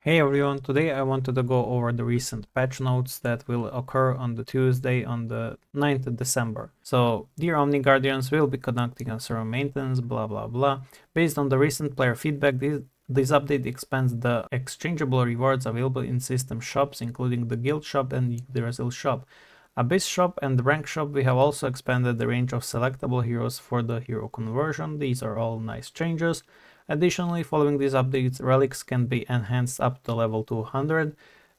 Hey everyone, today I wanted to go over the recent patch notes that will occur on the Tuesday on the 9th of December. So, dear Omni Guardians will be conducting a server maintenance, blah blah blah. Based on the recent player feedback, this update expands the exchangeable rewards available in system shops, including the guild shop and Yggdrasil shop. Abyss shop and rank shop, we have also expanded the range of selectable heroes for the hero conversion. These are all nice changes. Additionally, following these updates, relics can be enhanced up to level 200.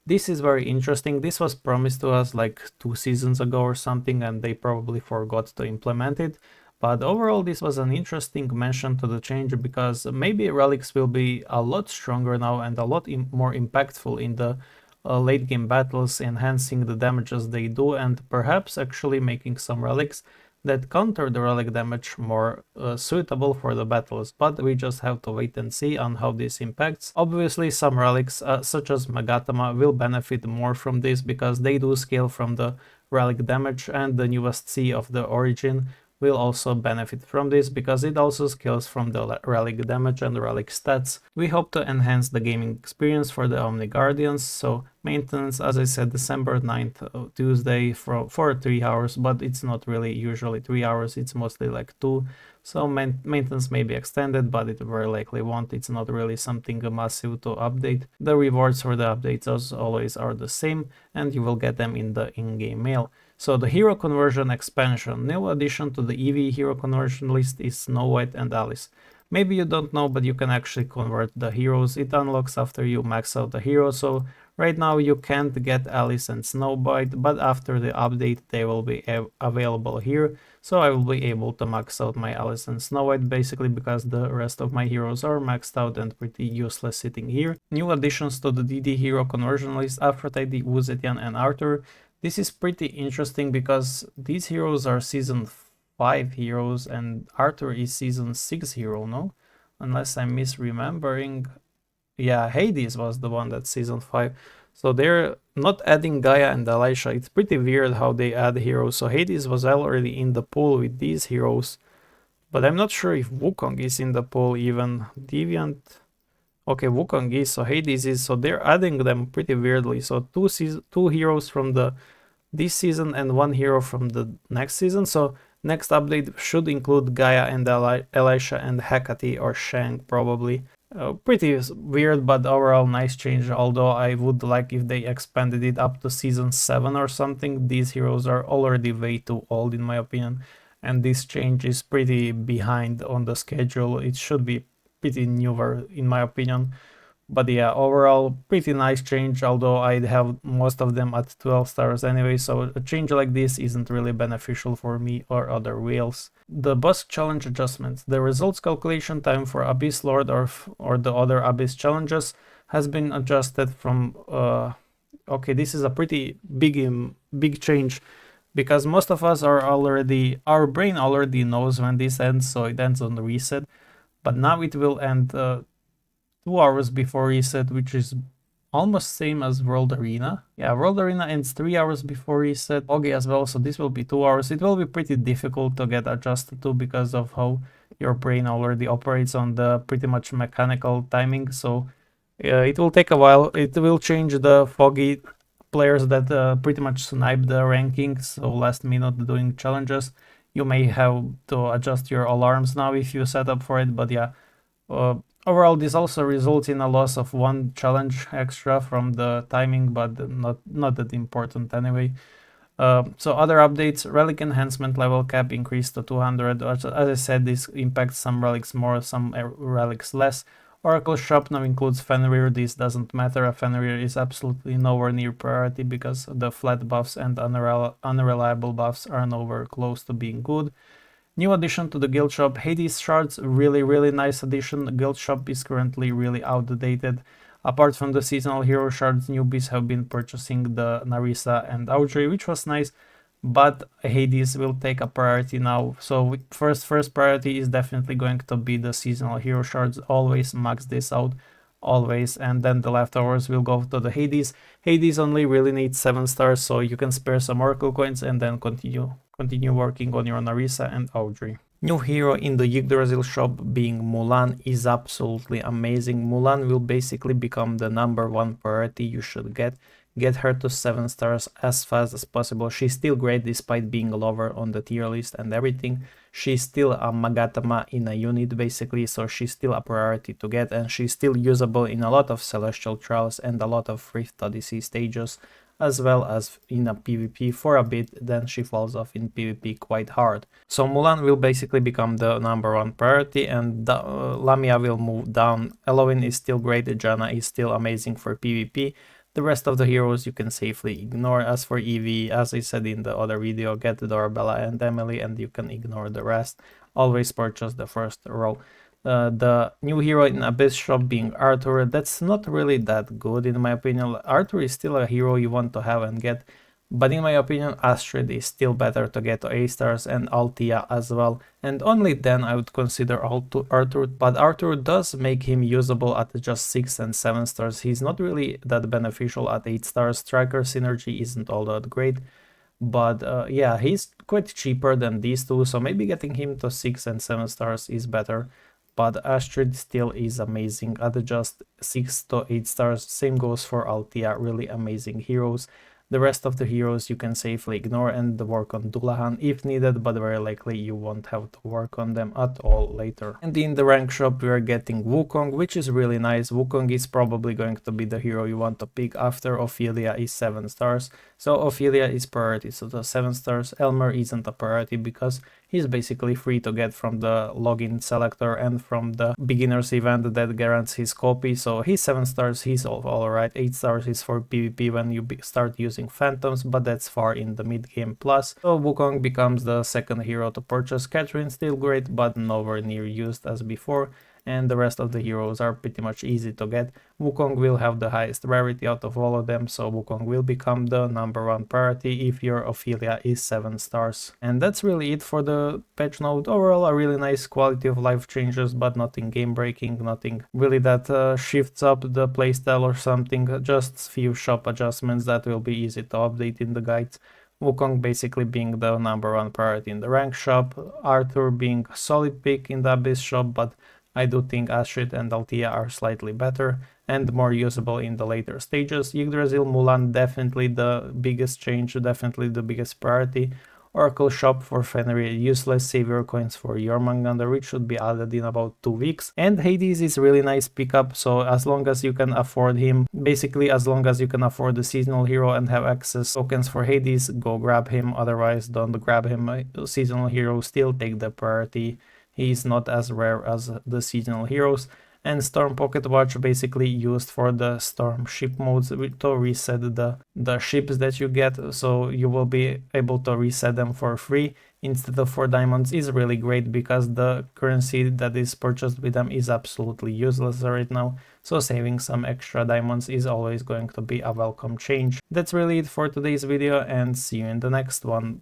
This is very interesting. This was promised to us like 2 seasons ago or something, and they probably forgot to implement it. But overall, this was an interesting mention to the change because maybe relics will be a lot stronger now and a lot more impactful in the late game battles, enhancing the damages they do and perhaps actually making some relics that counter the relic damage more suitable for the battles, but we just have to wait and see on how this impacts. Obviously, some relics such as Magatama will benefit more from this because they do scale from the relic damage, and the newest C of the origin will also benefit from this because it also scales from the relic damage and relic stats. We hope to enhance the gaming experience for the Omni Guardians, so maintenance, as I said, December 9th, Tuesday for 3 hours, but it's not really usually 3 hours, it's mostly like 2. So maintenance may be extended, but it very likely won't. It's not really something massive to update. The rewards for the updates as always are the same, and you will get them in the in-game mail. So the hero conversion expansion. New addition to the EV hero conversion list is Snow White and Alice. Maybe you don't know, but you can actually convert the heroes. It unlocks after you max out the hero, so right now you can't get Alice and Snow White, but after the update they will be available here. So I will be able to max out my Alice and Snow White basically because the rest of my heroes are maxed out and pretty useless sitting here. New additions to the DD hero conversion list: Aphrodite, Wu Zetian and Arthur. This is pretty interesting because these heroes are season 5 heroes and Arthur is season 6 hero, no? Unless I'm misremembering. Yeah, Hades was the one that's season 5. So they're not adding Gaia and Elisha. It's pretty weird how they add heroes. So Hades was already in the pool with these heroes. But I'm not sure if Wukong is in the pool even. Deviant. Okay, Wukong is, so Hades is, so they're adding them pretty weirdly. So two heroes from this season and one hero from the next season. So next update should include Gaia and Elisha and Hecate or Shang probably. Pretty weird, but overall nice change, although I would like if they expanded it up to season 7 or something. These heroes are already way too old in my opinion, and this change is pretty behind on the schedule. It should be pretty newer in my opinion. But yeah, overall pretty nice change, although I'd have most of them at 12 stars anyway, so a change like this isn't really beneficial for me or other whales. The boss challenge adjustments. The results calculation time for Abyss Lord or the other Abyss challenges has been adjusted from okay, this is a pretty big change because most of us are already, our brain already knows when this ends, so it ends on the reset, but now it will end 2 hours before reset, which is almost same as World Arena. Yeah, World Arena ends 3 hours before reset, Ogi as well, so this will be 2 hours. It will be pretty difficult to get adjusted to because of how your brain already operates on the pretty much mechanical timing, so it will take a while. It will change the foggy players that pretty much snipe the rankings, so last minute doing challenges. You may have to adjust your alarms now if you set up for it, but yeah. Overall, this also results in a loss of 1 challenge extra from the timing, but not that important anyway. So other updates: relic enhancement level cap increased to 200. As I said, this impacts some relics more, some relics less. Oracle shop now includes Fenrir. This doesn't matter. A Fenrir is absolutely nowhere near priority because the flat buffs and unreliable buffs are nowhere close to being good. New addition to the guild shop: Hades shards. Really nice addition. The guild shop is currently really outdated. Apart from the seasonal hero shards, newbies have been purchasing the Narissa and Audrey, which was nice, but Hades will take a priority now. So first priority is definitely going to be the seasonal hero shards. Always max this out, always, and then the leftovers will go to the Hades. Hades only really needs 7 stars, so you can spare some Oracle coins and then continue working on your Narissa and Audrey. New hero in the Yggdrasil shop being Mulan is absolutely amazing. Mulan will basically become the #1 priority you should get. Get her to 7 stars as fast as possible. She's still great despite being lower on the tier list and everything. She's still a Magatama in a unit basically, so she's still a priority to get, and she's still usable in a lot of Celestial Trials and a lot of Rift Odyssey stages, as well as in a PvP for a bit, then she falls off in PvP quite hard. So Mulan will basically become the #1 priority, and Lamia will move down. Eloin is still great, Janna is still amazing for PvP. The rest of the heroes you can safely ignore. As for Eevee, as I said in the other video, get Dorabella and Emily and you can ignore the rest. Always purchase the first row. The new hero in Abyss shop being Arthur, that's not really that good in my opinion. Arthur is still a hero you want to have and get, but in my opinion Astrid is still better to get to A stars, and Althea as well, and only then I would consider Arthur, but Arthur does make him usable at just 6 and 7 stars. He's not really that beneficial at 8 stars. Striker synergy isn't all that great, but yeah, he's quite cheaper than these two, so maybe getting him to 6 and 7 stars is better. But Astrid still is amazing at just 6 to 8 stars. Same goes for Althea, really amazing heroes. The rest of the heroes you can safely ignore and work on Dullahan if needed, but very likely you won't have to work on them at all later. And in the rank shop we are getting Wukong, which is really nice. Wukong is probably going to be the hero you want to pick after Ophelia is 7 stars. So Ophelia is priority, so the 7 stars. Elmer isn't a priority because he's basically free to get from the login selector and from the beginners event that guarantees his copy. So he's 7 stars, he's alright. 8 stars is for PvP when you start using phantoms, but that's far in the mid game plus. So Wukong becomes the second hero to purchase. Catherine still great, but nowhere near used as before. And the rest of the heroes are pretty much easy to get. Wukong will have the highest rarity out of all of them, so Wukong will become the #1 priority if your Ophelia is 7 stars. And that's really it for the patch note. Overall, a really nice quality of life changes, but nothing game breaking, nothing really that shifts up the playstyle or something, just few shop adjustments that will be easy to update in the guides. Wukong basically being the #1 priority in the rank shop, Arthur being a solid pick in the Abyss shop, but I do think Astrid and Althea are slightly better and more usable in the later stages. Yggdrasil, Mulan, definitely the biggest change, definitely the biggest priority. Oracle shop for Fenrir, useless savior coins for Jormungandr, which should be added in about 2 weeks. And Hades is really nice pickup, so as long as you can afford him, basically as long as you can afford the seasonal hero and have access tokens for Hades, go grab him, otherwise don't grab him. Seasonal hero still take the priority. He is not as rare as the seasonal heroes. And Storm Pocket Watch basically used for the Storm ship modes to reset the ships that you get, so you will be able to reset them for free instead of 4 diamonds. Is really great because the currency that is purchased with them is absolutely useless right now, so saving some extra diamonds is always going to be a welcome change. That's really it for today's video, and see you in the next one.